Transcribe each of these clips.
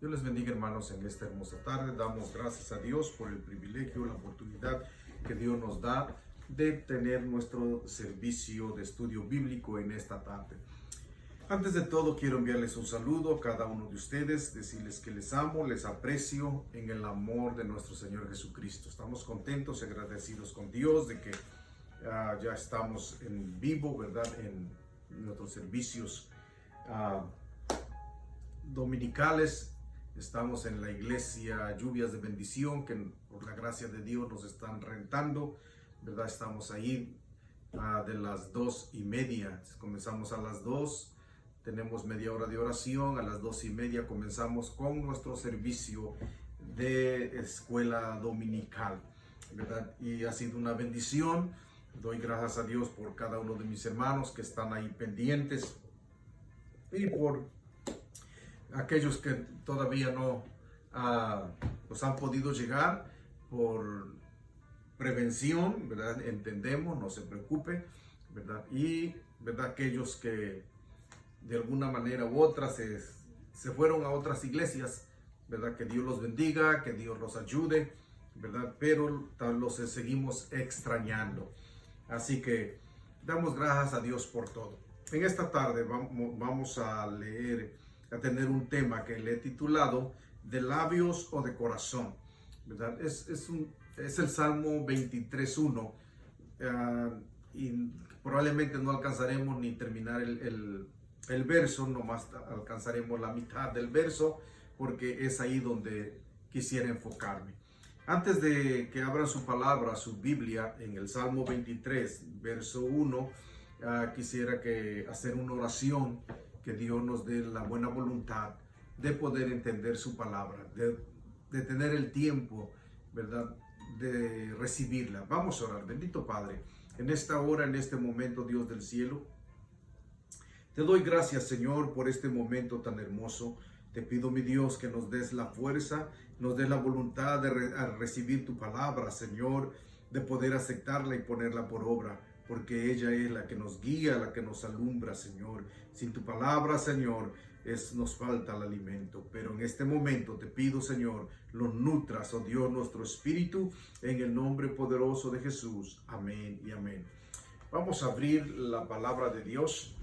Dios les bendiga, hermanos, en esta hermosa tarde. Damos gracias a Dios por el privilegio, la oportunidad que Dios nos da de tener nuestro servicio de estudio bíblico en esta tarde. Antes de todo, quiero enviarles un saludo a cada uno de ustedes, decirles que les amo, les aprecio en el amor de nuestro Señor Jesucristo. Estamos contentos y agradecidos con Dios de que ya estamos en vivo, ¿verdad? En nuestros servicios dominicales. Estamos en la iglesia Lluvias de Bendición, que por la gracia de Dios nos están rentando, ¿verdad? Estamos ahí de las 2:30. Comenzamos a las 2, tenemos media hora de oración. A las 2:30 comenzamos con nuestro servicio de escuela dominical, ¿verdad? Y ha sido una bendición. Doy gracias a Dios por cada uno de mis hermanos que están ahí pendientes y por aquellos que todavía no nos han podido llegar por prevención, ¿verdad? Entendemos, no se preocupe, ¿verdad? Y, ¿verdad? Aquellos que de alguna manera u otra se fueron a otras iglesias, ¿verdad? Que Dios los bendiga, que Dios los ayude, ¿verdad? Pero los seguimos extrañando. Así que damos gracias a Dios por todo. En esta tarde vamos a tener un tema que le he titulado ¿de labios o de corazón? ¿Verdad? Es el Salmo 23:1 y probablemente no alcanzaremos ni terminar el verso, nomás alcanzaremos la mitad del verso, porque es ahí donde quisiera enfocarme. Antes de que abran su palabra, su Biblia, en el Salmo 23, verso 1, quisiera hacer una oración, que Dios nos dé la buena voluntad de poder entender su palabra, de tener el tiempo, ¿verdad?, de recibirla. Vamos a orar. Bendito Padre, en esta hora, en este momento, Dios del cielo, te doy gracias, Señor, por este momento tan hermoso. Te pido, mi Dios, que nos des la fuerza, nos des la voluntad de recibir tu palabra, Señor, de poder aceptarla y ponerla por obra, porque ella es la que nos guía, la que nos alumbra, Señor. Sin tu palabra, Señor, nos falta el alimento. Pero en este momento te pido, Señor, los nutras, oh Dios, nuestro espíritu, en el nombre poderoso de Jesús. Amén y amén. Vamos a abrir la palabra de Dios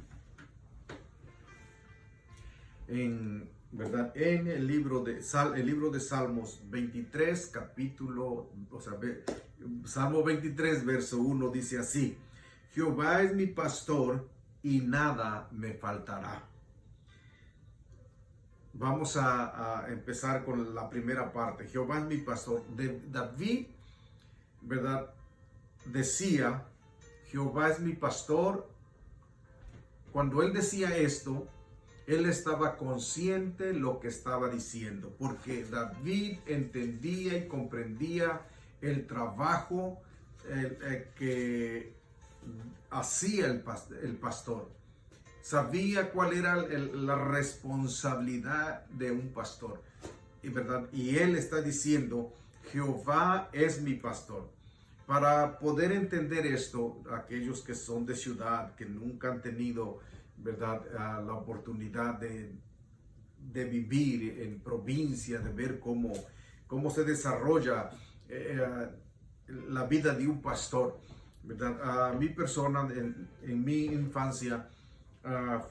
¿verdad? En el libro de Salmos 23, Salmo 23, verso 1 dice así: Jehová es mi pastor y nada me faltará. Vamos a empezar con la primera parte. Jehová es mi pastor. David, ¿verdad?, decía, Jehová es mi pastor. Cuando él decía esto, él estaba consciente de lo que estaba diciendo, porque David entendía y comprendía el trabajo que hacía el pastor. Sabía cuál era la responsabilidad de un pastor, ¿verdad? Y él está diciendo, Jehová es mi pastor. Para poder entender esto, aquellos que son de ciudad, que nunca han tenido, ¿verdad?, la oportunidad de vivir en provincia, de ver cómo se desarrolla la vida de un pastor, ¿verdad? Mi persona, en mi infancia,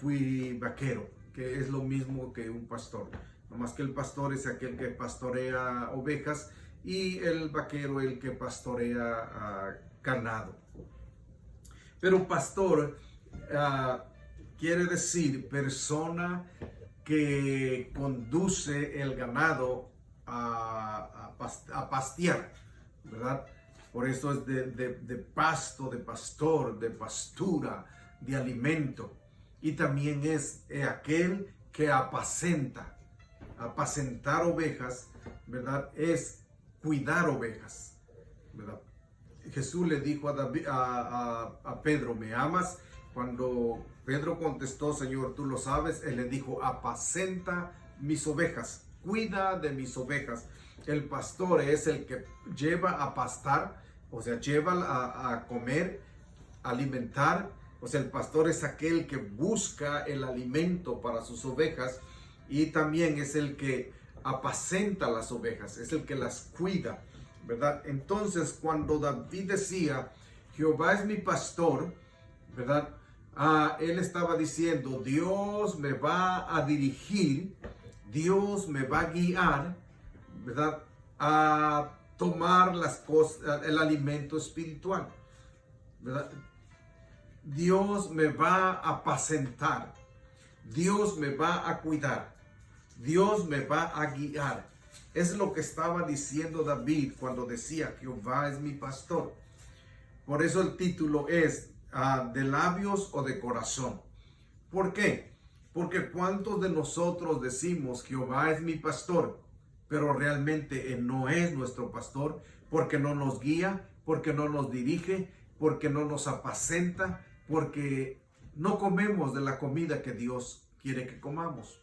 fui vaquero, que es lo mismo que un pastor, no más que el pastor es aquel que pastorea ovejas y el vaquero el que pastorea ganado. Pero pastor quiere decir persona que conduce el ganado a pastear, ¿verdad? Por eso es de pasto, de pastor, de pastura, de alimento. Y también es aquel que apacenta. Apacentar ovejas, ¿verdad?, es cuidar ovejas, ¿verdad? Jesús le dijo a Pedro, ¿me amas? Cuando Pedro contestó, Señor, tú lo sabes, él le dijo, apacenta mis ovejas, cuida de mis ovejas. El pastor es el que lleva a pastar, o sea, lleva a comer, alimentar. O sea, el pastor es aquel que busca el alimento para sus ovejas y también es el que apacenta las ovejas, es el que las cuida, ¿verdad? Entonces, cuando David decía, Jehová es mi pastor, ¿verdad? Él estaba diciendo, Dios me va a dirigir, Dios me va a guiar, ¿verdad? A tomar las cosas, el alimento espiritual, ¿verdad? Dios me va a apacentar, Dios me va a cuidar, Dios me va a guiar. Es lo que estaba diciendo David cuando decía, Jehová es mi pastor. Por eso el título es de labios o de corazón. ¿Por qué? Porque ¿cuántos de nosotros decimos Jehová es mi pastor, pero realmente Él no es nuestro pastor, porque no nos guía, porque no nos dirige, porque no nos apacenta, porque no comemos de la comida que Dios quiere que comamos,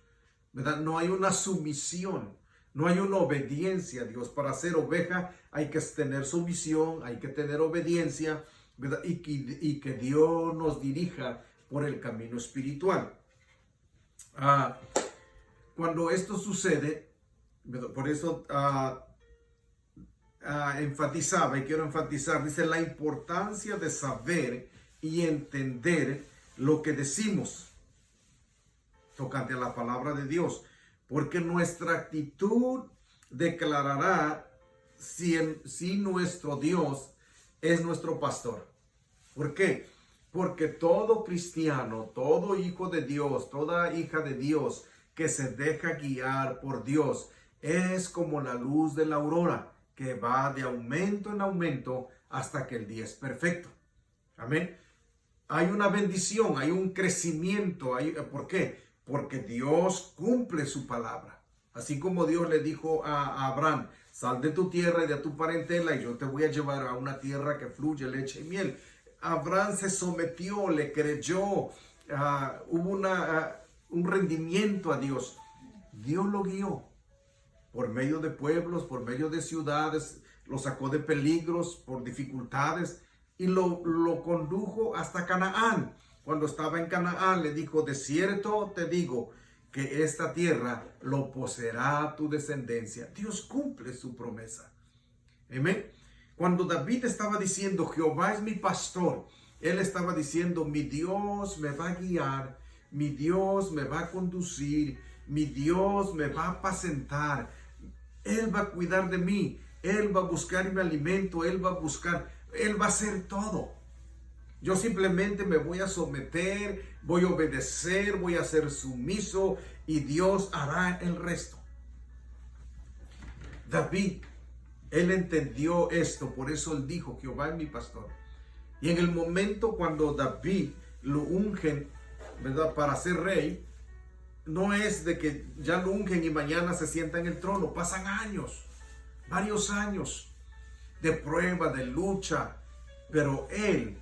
¿verdad? No hay una sumisión, no hay una obediencia a Dios. Para ser oveja hay que tener sumisión, hay que tener obediencia, ¿verdad? Y que Dios nos dirija por el camino espiritual. Cuando esto sucede, ¿verdad? Por eso enfatizaba, y quiero enfatizar, dice la importancia de saber y entender lo que decimos tocante a la palabra de Dios, porque nuestra actitud declarará si nuestro Dios es nuestro pastor. ¿Por qué? Porque todo cristiano, todo hijo de Dios, toda hija de Dios que se deja guiar por Dios es como la luz de la aurora, que va de aumento en aumento hasta que el día es perfecto. Amén. Hay una bendición, hay un crecimiento. ¿Por qué? Porque Dios cumple su palabra. Así como Dios le dijo a Abraham, sal de tu tierra y de tu parentela y yo te voy a llevar a una tierra que fluye leche y miel. Abraham se sometió, le creyó, hubo un rendimiento a Dios. Dios lo guió por medio de pueblos, por medio de ciudades, lo sacó de peligros, por dificultades y lo condujo hasta Canaán. Cuando estaba en Canaán le dijo, de cierto te digo que esta tierra lo poseerá tu descendencia. Dios cumple su promesa. Amén. Cuando David estaba diciendo, Jehová es mi pastor, él estaba diciendo, mi Dios me va a guiar, mi Dios me va a conducir, mi Dios me va a apacentar, Él va a cuidar de mí, Él va a buscar mi alimento, Él va a hacer todo. Yo simplemente me voy a someter, voy a obedecer, voy a ser sumiso y Dios hará el resto. David, él entendió esto, por eso él dijo, Jehová es mi pastor. Y en el momento cuando David lo ungen, ¿verdad?, para ser rey, no es de que ya lo ungen y mañana se sienta en el trono. Pasan años, varios años de prueba, de lucha, pero él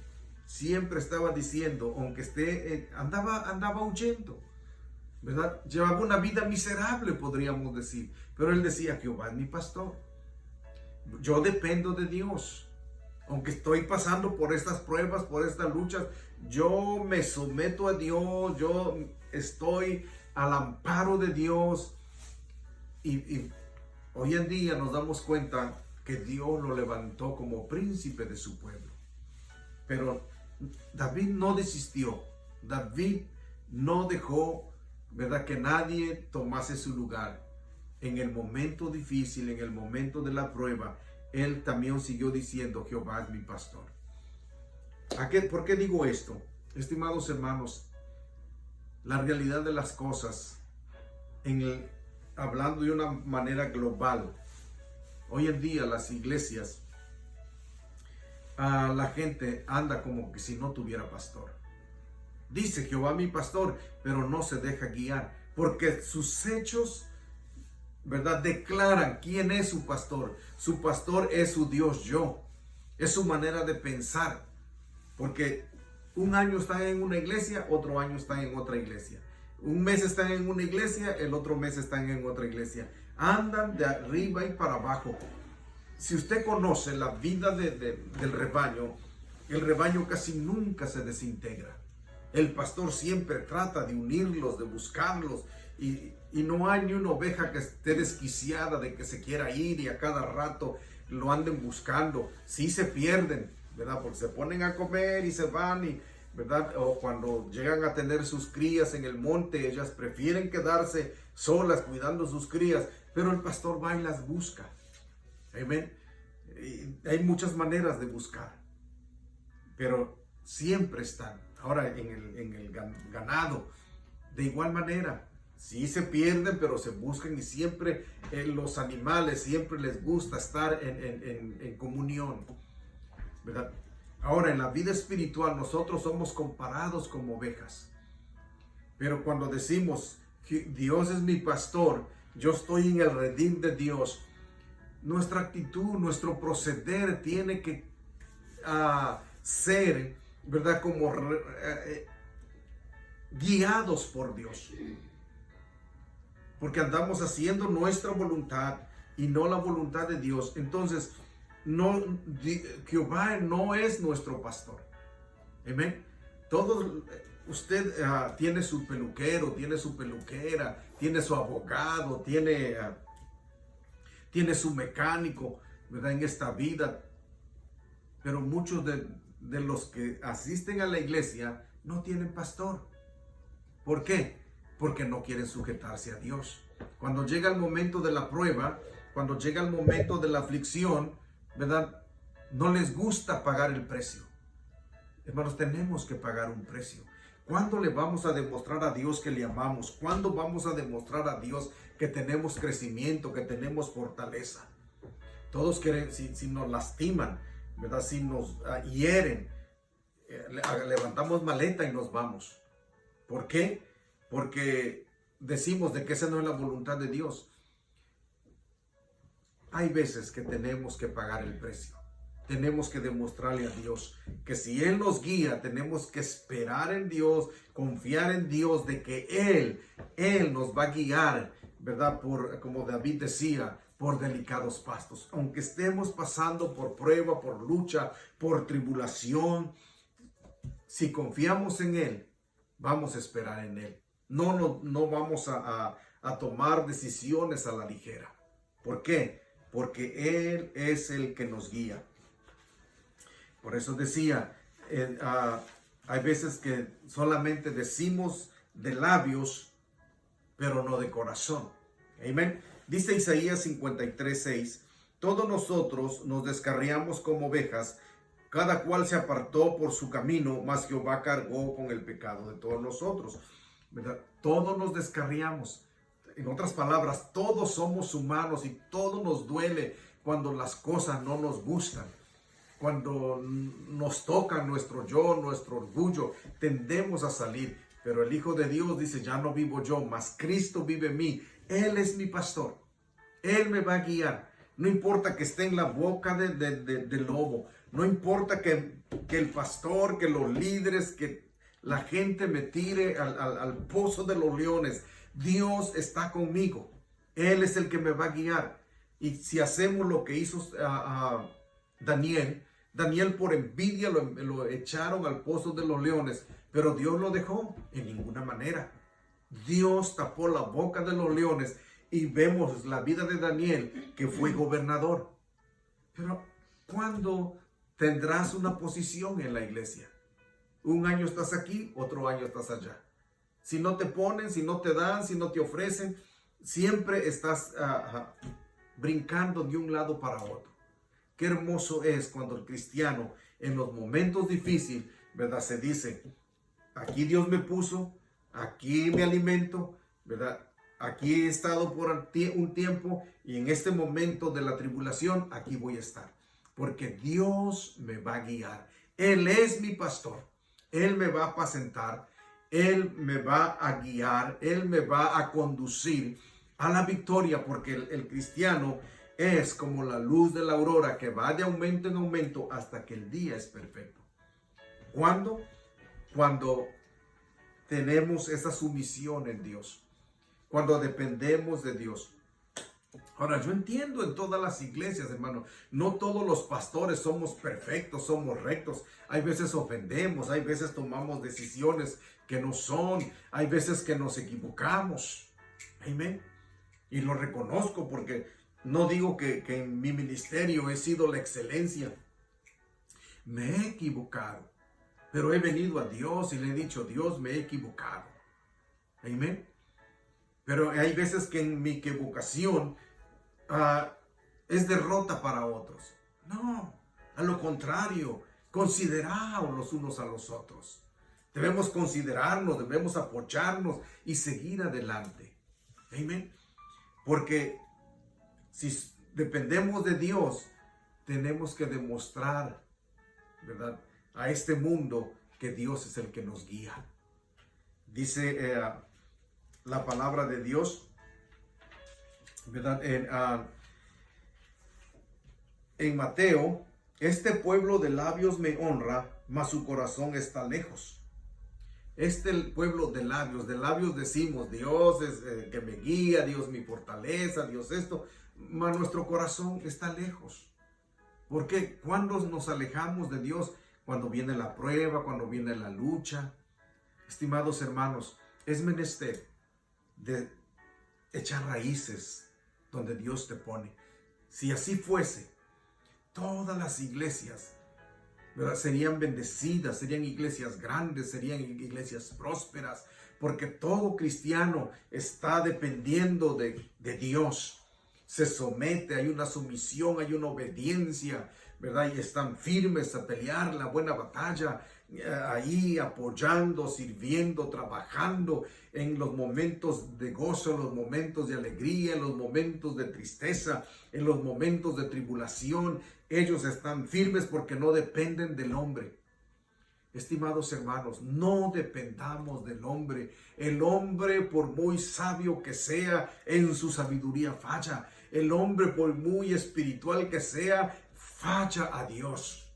siempre estaba diciendo, aunque andaba huyendo, ¿verdad? Llevaba una vida miserable, podríamos decir, pero él decía, Jehová es mi pastor. Yo dependo de Dios. Aunque estoy pasando por estas pruebas, por estas luchas, yo me someto a Dios, yo estoy al amparo de Dios. Y hoy en día nos damos cuenta que Dios lo levantó como príncipe de su pueblo. Pero David no desistió. David no dejó, ¿verdad?, que nadie tomase su lugar. En el momento difícil, en el momento de la prueba, él también siguió diciendo, Jehová es mi pastor. ¿Por qué digo esto? Estimados hermanos, la realidad de las cosas, hablando de una manera global, hoy en día las iglesias, la gente anda como que si no tuviera pastor. Dice Jehová mi pastor, pero no se deja guiar, porque sus hechos, ¿verdad?, declaran quién es su pastor. Su pastor es su Dios yo, es su manera de pensar, porque un año están en una iglesia, otro año están en otra iglesia, un mes están en una iglesia, el otro mes están en otra iglesia, andan de arriba y para abajo. Si usted conoce la vida del rebaño, el rebaño casi nunca se desintegra. El pastor siempre trata de unirlos, de buscarlos y no hay ni una oveja que esté desquiciada de que se quiera ir y a cada rato lo anden buscando. Sí se pierden, ¿verdad? Porque se ponen a comer y se van, y, ¿verdad? O cuando llegan a tener sus crías en el monte, ellas prefieren quedarse solas cuidando sus crías, pero el pastor va y las busca. Amén. Hay muchas maneras de buscar, pero siempre están. Ahora, en el ganado, de igual manera, sí se pierden, pero se buscan, y siempre los animales siempre les gusta estar en comunión, ¿verdad? Ahora, en la vida espiritual, nosotros somos comparados como ovejas, pero cuando decimos que Dios es mi pastor, yo estoy en el redil de Dios, nuestra actitud, nuestro proceder tiene que ser, ¿verdad? Como guiados por Dios, porque andamos haciendo nuestra voluntad y no la voluntad de Dios. Entonces, Jehová no es nuestro pastor. Amén. Usted tiene su peluquero, tiene su peluquera, tiene su abogado, tiene su mecánico, ¿verdad? En esta vida. Pero muchos de los que asisten a la iglesia no tienen pastor. ¿Por qué? Porque no quieren sujetarse a Dios. Cuando llega el momento de la prueba, cuando llega el momento de la aflicción, ¿verdad? No les gusta pagar el precio. Hermanos, tenemos que pagar un precio. ¿Cuándo le vamos a demostrar a Dios que le amamos? ¿Cuándo vamos a demostrar a Dios que tenemos crecimiento, que tenemos fortaleza? Todos quieren, si nos lastiman, ¿verdad? Si nos hieren, levantamos maleta y nos vamos. ¿Por qué? Porque decimos de que esa no es la voluntad de Dios. Hay veces que tenemos que pagar el precio. Tenemos que demostrarle a Dios que si Él nos guía, tenemos que esperar en Dios, confiar en Dios de que Él nos va a guiar, ¿verdad? Como David decía, por delicados pastos. Aunque estemos pasando por prueba, por lucha, por tribulación, si confiamos en Él, vamos a esperar en Él. No vamos a tomar decisiones a la ligera. ¿Por qué? Porque Él es el que nos guía. Por eso decía, hay veces que solamente decimos de labios, pero no de corazón. Amén. Dice Isaías 53:6, todos nosotros nos descarriamos como ovejas, cada cual se apartó por su camino, mas Jehová cargó con el pecado de todos nosotros. ¿Verdad? Todos nos descarriamos. En otras palabras, todos somos humanos y todo nos duele cuando las cosas no nos gustan. Cuando nos toca nuestro yo, nuestro orgullo, tendemos a salir. Pero el Hijo de Dios dice, ya no vivo yo, mas Cristo vive en mí. Él es mi pastor. Él me va a guiar. No importa que esté en la boca del lobo. No importa que el pastor, que los líderes, que la gente me tire al pozo de los leones. Dios está conmigo. Él es el que me va a guiar. Y si hacemos lo que hizo Daniel por envidia lo echaron al pozo de los leones, pero Dios lo dejó en ninguna manera. Dios tapó la boca de los leones y vemos la vida de Daniel, que fue gobernador. Pero ¿cuándo tendrás una posición en la iglesia? Un año estás aquí, otro año estás allá. Si no te ponen, si no te dan, si no te ofrecen, siempre estás brincando de un lado para otro. Qué hermoso es cuando el cristiano en los momentos difíciles, ¿verdad? Se dice, aquí Dios me puso, aquí me alimento, ¿verdad? Aquí he estado por un tiempo y en este momento de la tribulación, aquí voy a estar. Porque Dios me va a guiar. Él es mi pastor. Él me va a apacentar. Él me va a guiar. Él me va a conducir a la victoria, porque el cristiano es como la luz de la aurora que va de aumento en aumento hasta que el día es perfecto. ¿Cuándo? Cuando tenemos esa sumisión en Dios. Cuando dependemos de Dios. Ahora, yo entiendo en todas las iglesias, hermano, no todos los pastores somos perfectos, somos rectos. Hay veces ofendemos, hay veces tomamos decisiones que no son, hay veces que nos equivocamos. Amén. Y lo reconozco porque no digo que en mi ministerio he sido la excelencia. Me he equivocado, pero he venido a Dios y le he dicho, Dios, me he equivocado. Amén. Pero hay veces que en mi equivocación es derrota para otros. No, a lo contrario, consideraos los unos a los otros. Debemos considerarnos, debemos apoyarnos y seguir adelante. Amén. Porque si dependemos de Dios, tenemos que demostrar, ¿verdad?, a este mundo que Dios es el que nos guía. Dice la palabra de Dios, ¿verdad?, en Mateo: este pueblo de labios me honra, mas su corazón está lejos. Este pueblo de labios decimos, Dios es el que me guía, Dios mi fortaleza, Dios esto, mas nuestro corazón está lejos. ¿Por qué? Cuando nos alejamos de Dios, cuando viene la prueba, cuando viene la lucha. Estimados hermanos, es menester de echar raíces donde Dios te pone. Si así fuese, todas las iglesias, ¿verdad?, serían bendecidas, serían iglesias grandes, serían iglesias prósperas, porque todo cristiano está dependiendo de Dios. Se somete, hay una sumisión, hay una obediencia, ¿verdad? Y están firmes a pelear la buena batalla, ahí apoyando, sirviendo, trabajando en los momentos de gozo, en los momentos de alegría, en los momentos de tristeza, en los momentos de tribulación. Ellos están firmes porque no dependen del hombre. Estimados hermanos, no dependamos del hombre. El hombre, por muy sabio que sea, en su sabiduría falla. El hombre, por muy espiritual que sea, falla a Dios.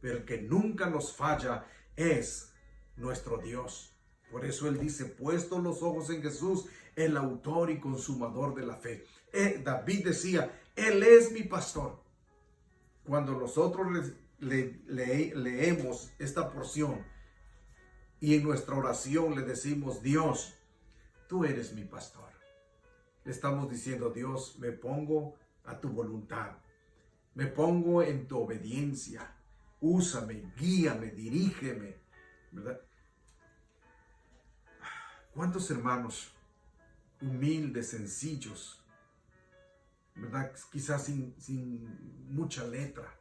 Pero el que nunca nos falla es nuestro Dios. Por eso Él dice, puesto los ojos en Jesús, el autor y consumador de la fe. David decía, Él es mi pastor. Cuando nosotros leemos esta porción y en nuestra oración le decimos, Dios, tú eres mi pastor. Le estamos diciendo, Dios, me pongo a tu voluntad. Me pongo en tu obediencia. Úsame, guíame, dirígeme, ¿verdad? ¿Cuántos hermanos humildes, sencillos, ¿verdad?, quizás sin mucha letra,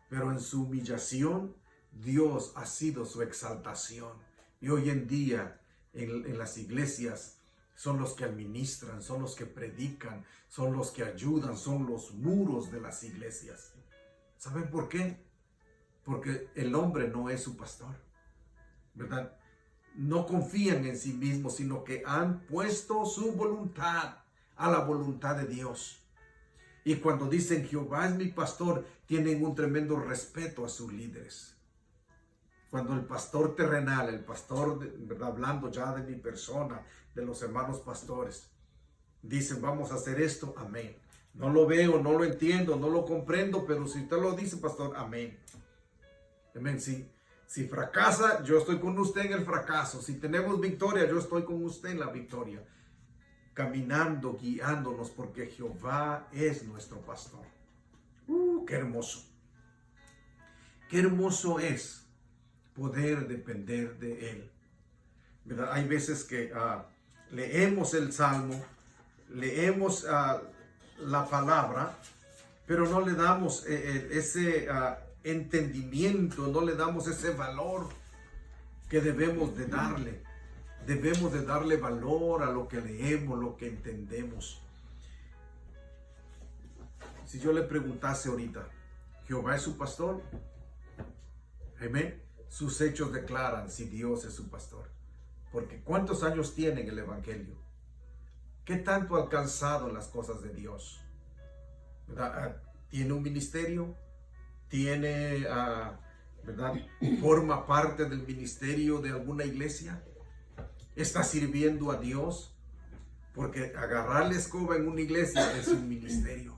pero en su humillación Dios ha sido su exaltación? Y hoy en día en las iglesias son los que administran, son los que predican, son los que ayudan, son los muros de las iglesias. ¿Saben por qué? Porque el hombre no es su pastor, ¿verdad? No confían en sí mismos, sino que han puesto su voluntad a la voluntad de Dios. Y cuando dicen Jehová es mi pastor, tienen un tremendo respeto a sus líderes. Cuando el pastor terrenal, el pastor, ¿verdad?, hablando ya de mi persona, de los hermanos pastores, dicen vamos a hacer esto, amén. No lo veo, no lo entiendo, no lo comprendo, pero si usted lo dice, pastor, amén. Amén. Si fracasa, yo estoy con usted en el fracaso. Si tenemos victoria, yo estoy con usted en la victoria. Caminando, guiándonos, porque Jehová es nuestro pastor. ¡Qué hermoso! ¡Qué hermoso es poder depender de Él! ¿Verdad? Hay veces que leemos el Salmo, leemos la palabra, pero no le damos ese entendimiento, no le damos ese valor que debemos de darle. Debemos de darle valor a lo que leemos, lo que entendemos. Si yo le preguntase ahorita, ¿Jehová es su pastor? Amén. Sus hechos declaran si Dios es su pastor. Porque ¿cuántos años tiene en el Evangelio? ¿Qué tanto ha alcanzado en las cosas de Dios? ¿Verdad? ¿Tiene un ministerio? ¿Tiene, verdad, forma parte del ministerio de alguna iglesia? ¿Está sirviendo a Dios? Porque agarrar la escoba en una iglesia es un ministerio.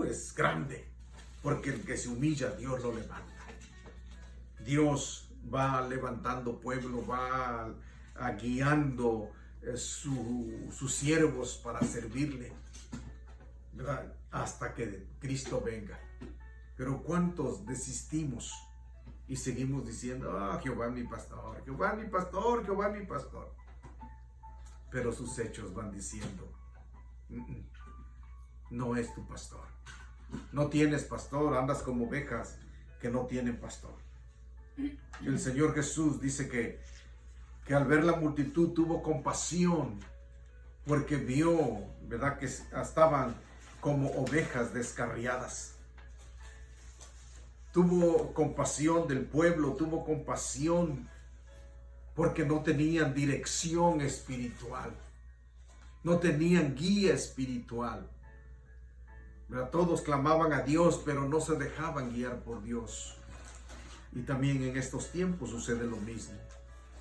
Es grande. Porque el que se humilla, Dios lo levanta. Dios va levantando pueblo, va guiando sus siervos para servirle, ¿verdad? Hasta que Cristo venga. Pero ¿cuántos desistimos y seguimos diciendo, Jehová es mi pastor, Jehová es mi pastor, Jehová es mi pastor? Pero sus hechos van diciendo, no es tu pastor. No tienes pastor, andas como ovejas que no tienen pastor. El Señor Jesús dice que al ver la multitud tuvo compasión porque vio, ¿verdad?, que estaban como ovejas descarriadas. Tuvo compasión del pueblo, tuvo compasión porque no tenían dirección espiritual, no tenían guía espiritual. ¿Verdad? Todos clamaban a Dios, pero no se dejaban guiar por Dios. Y también en estos tiempos sucede lo mismo.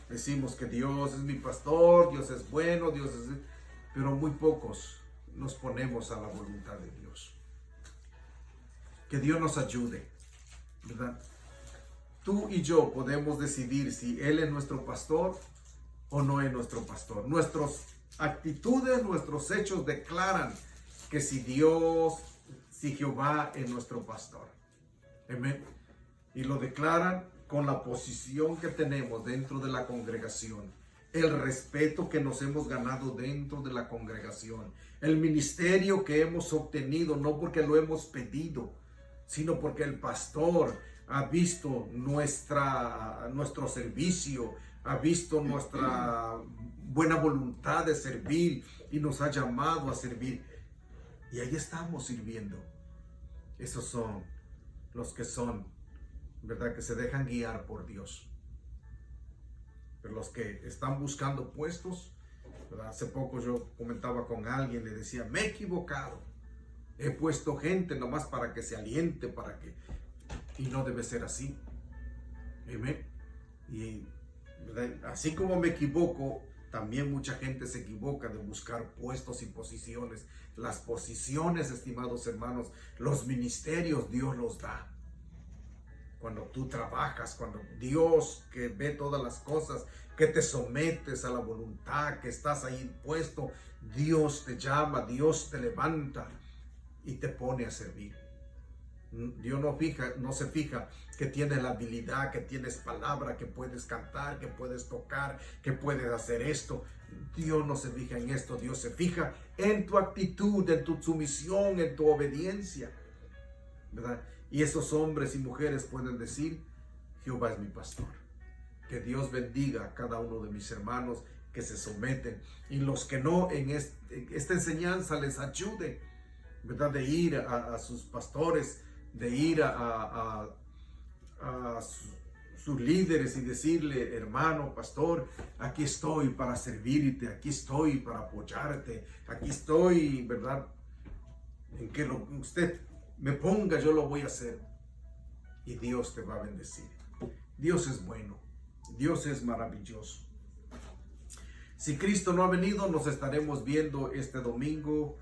Decimos que Dios es mi pastor, Dios es bueno, pero muy pocos nos ponemos a la voluntad de Dios. Que Dios nos ayude, ¿verdad? Tú y yo podemos decidir si Él es nuestro pastor o no es nuestro pastor. Nuestras actitudes, nuestros hechos declaran que si Jehová es nuestro pastor. Amén. Y lo declaran con la posición que tenemos dentro de la congregación, el respeto que nos hemos ganado dentro de la congregación, el ministerio que hemos obtenido, no porque lo hemos pedido, sino porque el pastor ha visto nuestro servicio, ha visto nuestra buena voluntad de servir y nos ha llamado a servir. Y ahí estamos sirviendo. Esos son los que son, ¿verdad?, que se dejan guiar por Dios. Pero los que están buscando puestos, ¿verdad? Hace poco yo comentaba con alguien, le decía, me he equivocado. He puesto gente nomás para que se aliente, y no debe ser así. Amén. Y ¿verdad?, así como me equivoco, también mucha gente se equivoca de buscar puestos y posiciones. Las posiciones, estimados hermanos, los ministerios Dios los da. Cuando tú trabajas, cuando Dios, que ve todas las cosas, que te sometes a la voluntad, que estás ahí puesto, Dios te llama, Dios te levanta y te pone a servir. Dios no se fija que tienes la habilidad, que tienes palabra, que puedes cantar, que puedes tocar, que puedes hacer esto. Dios no se fija en esto. Dios se fija en tu actitud, en tu sumisión, en tu obediencia, ¿verdad? Y esos hombres y mujeres pueden decir, Jehová es mi pastor. Que Dios bendiga a cada uno de mis hermanos que se someten. Y los que no, en esta enseñanza les ayude, ¿verdad?, de ir a sus pastores, de ir a sus líderes y decirle, hermano, pastor, aquí estoy para servirte, aquí estoy para apoyarte, aquí estoy, ¿verdad?, en que usted me ponga, yo lo voy a hacer. Y Dios te va a bendecir. Dios es bueno, Dios es maravilloso. Si Cristo no ha venido, nos estaremos viendo este domingo,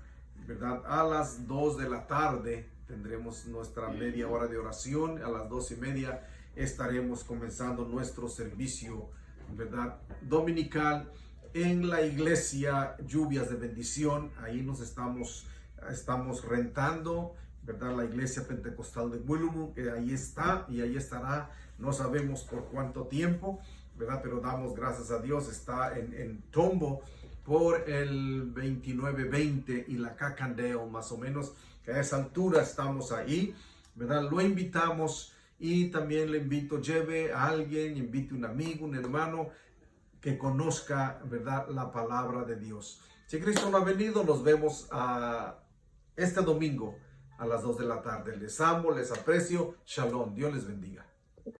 ¿verdad?, a las 2 de la tarde. Tendremos nuestra media hora de oración. A las 2:30 estaremos comenzando nuestro servicio, ¿verdad?, dominical en la iglesia Lluvias de Bendición. Ahí nos estamos rentando, ¿verdad?, la iglesia pentecostal de Willoughby, que ahí está y ahí estará. No sabemos por cuánto tiempo, ¿verdad?, pero damos gracias a Dios. Está en Tombo por el 2920 y la Cacandale, más o menos. A esa altura estamos ahí, ¿verdad? Lo invitamos y también le invito, lleve a alguien, invite a un amigo, un hermano que conozca, ¿verdad?, la palabra de Dios. Si Cristo no ha venido, nos vemos este domingo a las 2 de la tarde. Les amo, les aprecio. Shalom. Dios les bendiga.